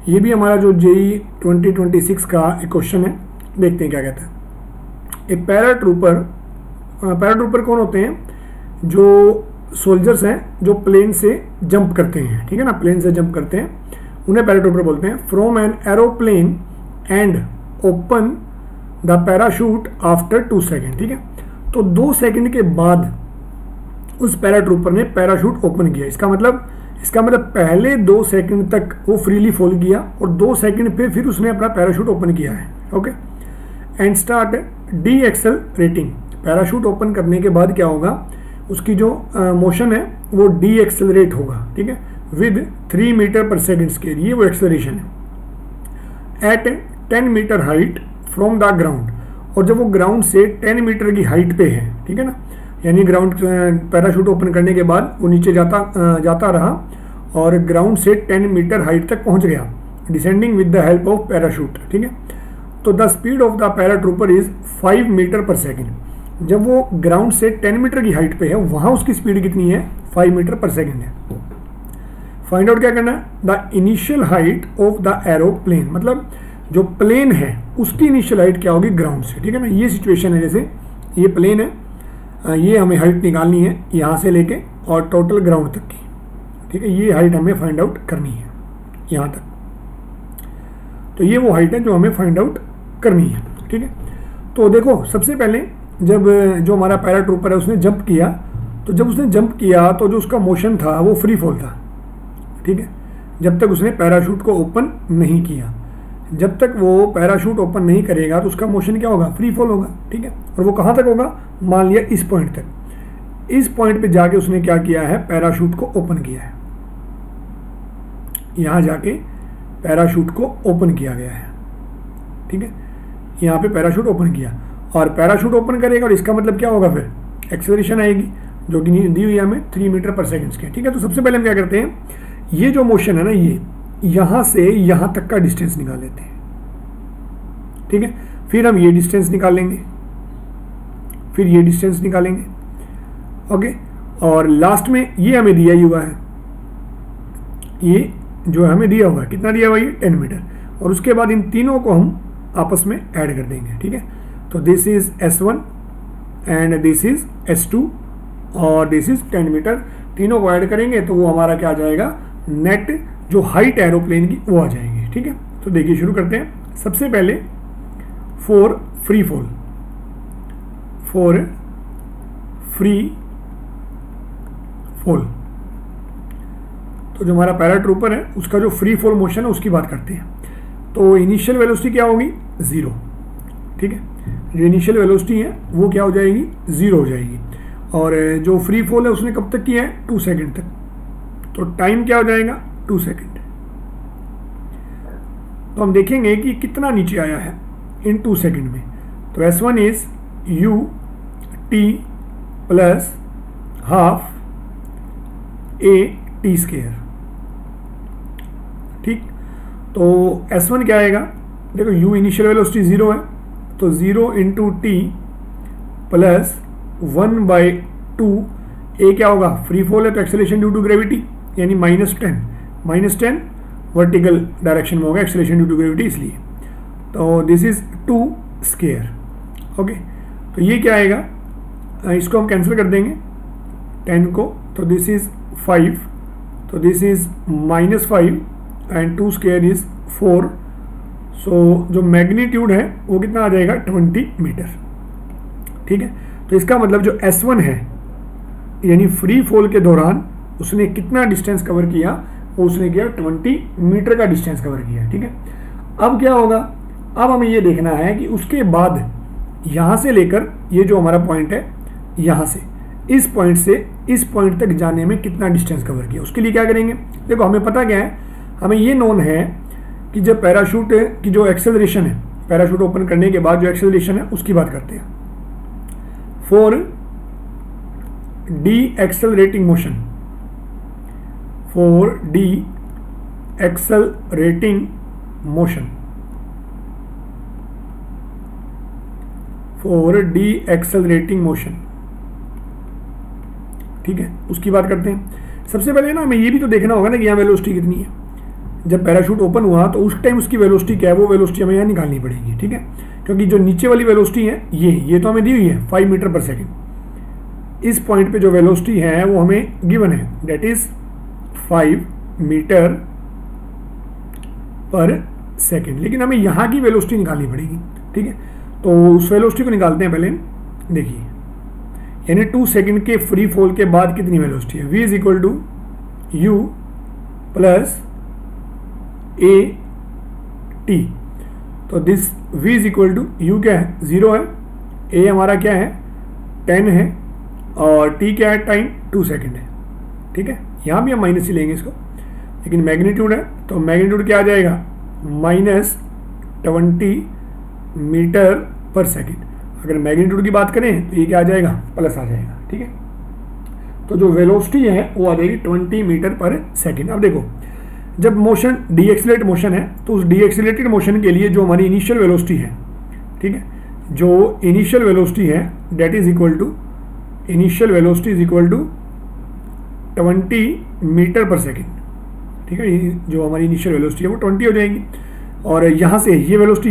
ये भी हमारा जो जेई 2026 का एक क्वेश्चन है, देखते हैं क्या कहता है। एक पैराट्रूपर कौन होते हैं? जो सोल्जर्स हैं जो प्लेन से जंप करते हैं, ठीक है ना, प्लेन से जंप करते हैं, उन्हें पैराट्रूपर बोलते हैं। From an aeroplane and open the parachute after 2 second, ठीक है। तो 2 सेकेंड के बाद उस पैराट्रूपर ने पैराशूट ओपन किया। इसका मतलब पहले 2 सेकंड तक वो फ्रीली फॉल किया और 2 सेकंड पे फिर उसने अपना पैराशूट ओपन किया है। Okay, and start D accelerating. Parachute open करने के बाद क्या होगा, उसकी जो मोशन है वो डी एक्सेलरेट होगा, ठीक है, with 3 metre per second square, ये वो एक्सेलरेशन है। At 10 metre height from the ground, और जब वो ग्राउंड से 10 मीटर की हाइट पे है, ठीक है ना, यानी ग्राउंड पैराशूट ओपन करने के बाद वो नीचे जाता रहा और ग्राउंड से 10 मीटर हाइट तक पहुंच गया, descending with the help of parachute, ठीक है। तो the speed of the paratrooper is 5 metre per second. जब वो ग्राउंड से 10 मीटर की हाइट पे है, वहां उसकी स्पीड कितनी है? 5 मीटर पर सेकेंड है। फाइंड आउट क्या करना है? The initial height of the aeroplane, मतलब जो प्लेन है उसकी इनिशियल हाइट क्या होगी ग्राउंड से, ठीक है ना। ये सिचुएशन है, जैसे ये प्लेन है, ये हमें हाइट निकालनी है यहाँ से लेके और टोटल ग्राउंड तक की, ठीक है। ये हाइट हमें फाइंड आउट करनी है यहाँ तक, तो ये वो हाइट है जो हमें फाइंड आउट करनी है, ठीक है। तो देखो, सबसे पहले जब जो हमारा पैराट्रूपर है उसने जंप किया, तो जब उसने जंप किया तो जो उसका मोशन था वो फ्री फॉल था, ठीक है, जब तक उसने पैराशूट को ओपन नहीं किया। जब तक वो पैराशूट ओपन नहीं करेगा तो उसका मोशन क्या होगा? फ्री फॉल होगा, ठीक है। और वो कहाँ तक होगा? मान लिया इस पॉइंट तक। इस पॉइंट पे जाके उसने क्या किया है? पैराशूट को ओपन किया है। यहाँ जाके पैराशूट को ओपन किया गया है, ठीक है। यहाँ पे पैराशूट ओपन किया और पैराशूट ओपन करेगा और इसका मतलब क्या होगा? फिर एक्सेलरेशन आएगी जो कि दी हुई है हमें 3 मीटर पर सेकेंड के, ठीक है। तो सबसे पहले हम क्या करते हैं, ये जो मोशन है ना, ये यहाँ से यहाँ तक का डिस्टेंस निकाल लेते हैं, ठीक है। फिर हम ये डिस्टेंस निकालेंगे, फिर ये डिस्टेंस निकालेंगे, ओके। और लास्ट में ये हमें दिया ही हुआ है, ये जो हमें दिया हुआ है, कितना दिया हुआ है? 10 मीटर। और उसके बाद इन तीनों को हम आपस में ऐड कर देंगे, ठीक है। तो this is S1 and this is S2 और दिस इज 10 मीटर। तीनों को ऐड करेंगे तो वो हमारा क्या आ जाएगा? नेट जो हाइट एरोप्लेन की वो आ जाएगी, ठीक है। तो देखिए, शुरू करते हैं। सबसे पहले फॉर फ्री फॉल तो जो हमारा पैराट्रूपर है उसका जो फ्री फॉल मोशन है उसकी बात करते हैं। तो इनिशियल वेलोसिटी क्या होगी? 0, ठीक है। जो इनिशियल वेलोसिटी है वो क्या हो जाएगी? 0 हो जाएगी। और जो फ्री फॉल है उसने कब तक किया है? 2 सेकेंड तक। तो टाइम क्या हो जाएगा? 2 सेकेंड। तो हम देखेंगे कि कितना नीचे आया है इन 2 सेकेंड में। तो S1 is ut plus half AT square, ठीक। तो S1 क्या आएगा? देखो, u इनिशियल वेलोसिटी 0 है, तो 0 इंटू टी प्लस 1/2। ए क्या होगा? फ्री फॉल है तो एक्सेलरेशन ड्यू टू ग्रेविटी, यानी -10 वर्टिकल डायरेक्शन में होगा एक्सेलरेशन ड्यू टू ग्रेविटी, इसलिए। तो दिस इज 2 स्क्वायर, ओके। तो ये क्या आएगा? इसको हम कैंसिल कर देंगे 10 को, तो दिस इज 5, तो this is -5 and 2 square is 4। सो जो मैग्नीट्यूड है वो कितना आ जाएगा? 20 मीटर, ठीक है। तो इसका मतलब जो S1 है, यानी फ्री फॉल के दौरान उसने कितना डिस्टेंस कवर किया? वो उसने किया 20 मीटर का डिस्टेंस कवर किया, ठीक है। अब क्या होगा? अब हमें ये देखना है कि उसके बाद यहाँ से लेकर ये जो हमारा पॉइंट है, यहाँ से इस पॉइंट से इस पॉइंट तक जाने में कितना डिस्टेंस कवर किया। उसके लिए क्या करेंगे? देखो, हमें पता क्या है, हमें ये नोन है कि जब पैराशूट की जो एक्सेलरेशन है, पैराशूट ओपन करने के बाद जो एक्सेलरेशन है उसकी बात करते हैं। For D accelerating motion, for D accelerating motion, for D accelerating motion, ठीक है, उसकी बात करते हैं। सबसे पहले ना हमें ये भी तो देखना होगा ना कि यहाँ वेलोसिटी कितनी है। जब पैराशूट ओपन हुआ तो उस टाइम उसकी वेलोसिटी क्या है, वो वेलोसिटी हमें यहाँ निकालनी पड़ेगी, ठीक है। क्योंकि जो नीचे वाली वेलोसिटी है ये तो हमें दी हुई है 5 मीटर पर सेकेंड। इस पॉइंट पे जो वेलोसिटी है वो हमें गिवन है, that is 5 metre per second. लेकिन हमें यहाँ की वेलोसिटी निकालनी पड़ेगी, ठीक है। तो उस वेलोसिटी को निकालते हैं पहले। देखिए, यानी 2 सेकेंड के फ्री फॉल के बाद कितनी वेलोसिटी है, v is equal to u plus a t. तो this v is equal to u क्या है, 0 है, a हमारा क्या है 10 है, और t क्या है टाइम 2 सेकेंड है, ठीक है। यहाँ भी हम माइनस ही लेंगे इसको, लेकिन मैग्नीट्यूड है तो मैग्नीट्यूड क्या आ जाएगा -20 मीटर पर सेकेंड। अगर मैग्नीट्यूड की बात करें तो ये क्या आ जाएगा, प्लस आ जाएगा, ठीक है। तो जो वेलोसिटी है वो आ जाएगी 20 मीटर पर सेकेंड। अब देखो, जब मोशन डीएक्सिलेट मोशन है तो उस डीएक्सिलेटेड मोशन के लिए जो हमारी इनिशियल वेलोसिटी है, ठीक है, जो इनिशियल वेलोसिटी है that is equal to, initial velocity is equal to 20 metre per second, ठीक है। जो हमारी इनिशियल वेलोसिटी है वो 20 हो जाएगी, और यहाँ से ये वेलोसिटी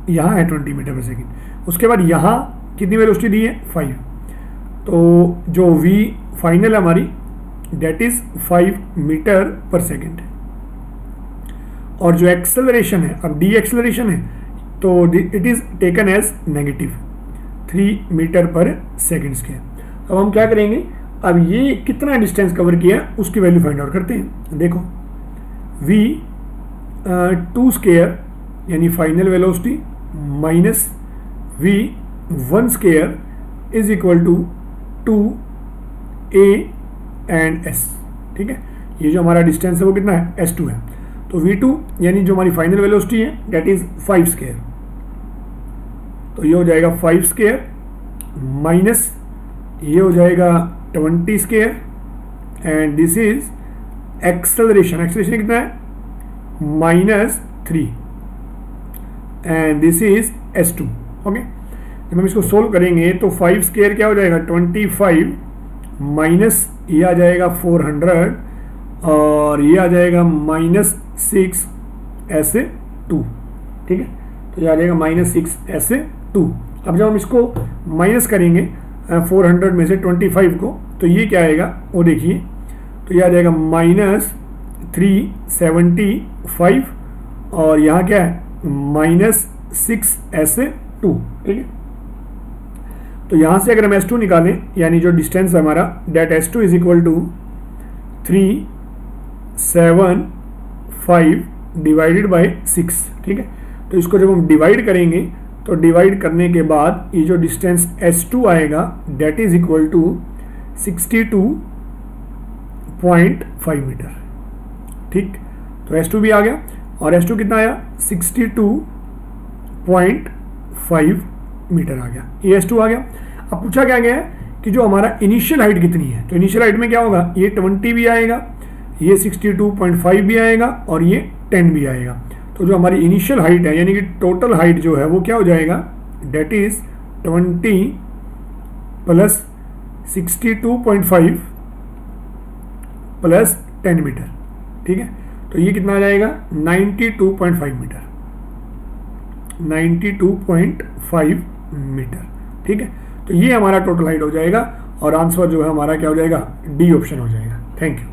यहाँ है 20 मीटर पर सेकेंड। उसके बाद यहाँ कितनी वेलोसिटी दी है 5, तो जो v फाइनल है हमारी that is 5 metre per second. और जो एक्सेलरेशन है, अब डी एक्सेलरेशन है तो it is taken as -3 metre per second square. अब हम क्या करेंगे, अब ये कितना डिस्टेंस कवर किया उसकी वैल्यू फाइंड आउट करते हैं। देखो v 2 स्क्वायर यानी final velocity minus v 1 square is equal to 2a and s, ठीक है। ये जो हमारा डिस्टेंस है वो कितना है, s2 है। तो v2 यानी जो हमारी फाइनल वेलोसिटी है दैट इज 5 स्क्वायर, तो ये हो जाएगा 5 स्क्वायर माइनस ये हो जाएगा 20 square, and this is acceleration. Acceleration कितना है -3, and this is s2, okay. जब हम इसको सोल्व करेंगे तो 5 स्क्वायर क्या हो जाएगा 25 माइनस ये आ जाएगा 400, और ये आ जाएगा -6 S2, ठीक है। तो ये आ जाएगा -6 S2। अब जब हम इसको माइनस करेंगे 400 में से 25 को, तो ये क्या आएगा वो देखिए, तो ये आ जाएगा -375, और यहाँ क्या है -6 S2, ठीक है। तो यहाँ से अगर हम S2 निकालें, यानी जो डिस्टेंस है हमारा that S2 is equal to 375 divided by 6, ठीक है। तो इसको जब हम डिवाइड करेंगे तो डिवाइड करने के बाद ये जो डिस्टेंस S2 आएगा that is equal to 62.5 metre, ठीक। तो S2 भी आ गया, और S2 कितना आया 62.5 मीटर आ गया, ये S2 आ गया। अब पूछा क्या गया है कि जो हमारा इनिशियल हाइट कितनी है, तो इनिशियल हाइट में क्या होगा, ये 20 भी आएगा, ये 62.5 भी आएगा, और ये 10 भी आएगा। तो जो हमारी इनिशियल हाइट है यानी कि टोटल हाइट जो है वो क्या हो जाएगा, that is 20 plus 62.5 plus 10 metre, ठीक है। तो ये कितना आ जाएगा 92.5 मीटर, 92.5 मीटर, ठीक है। तो ये हमारा टोटल हाइट हो जाएगा, और आंसर जो है हमारा क्या हो जाएगा, डी ऑप्शन हो जाएगा। Thank you.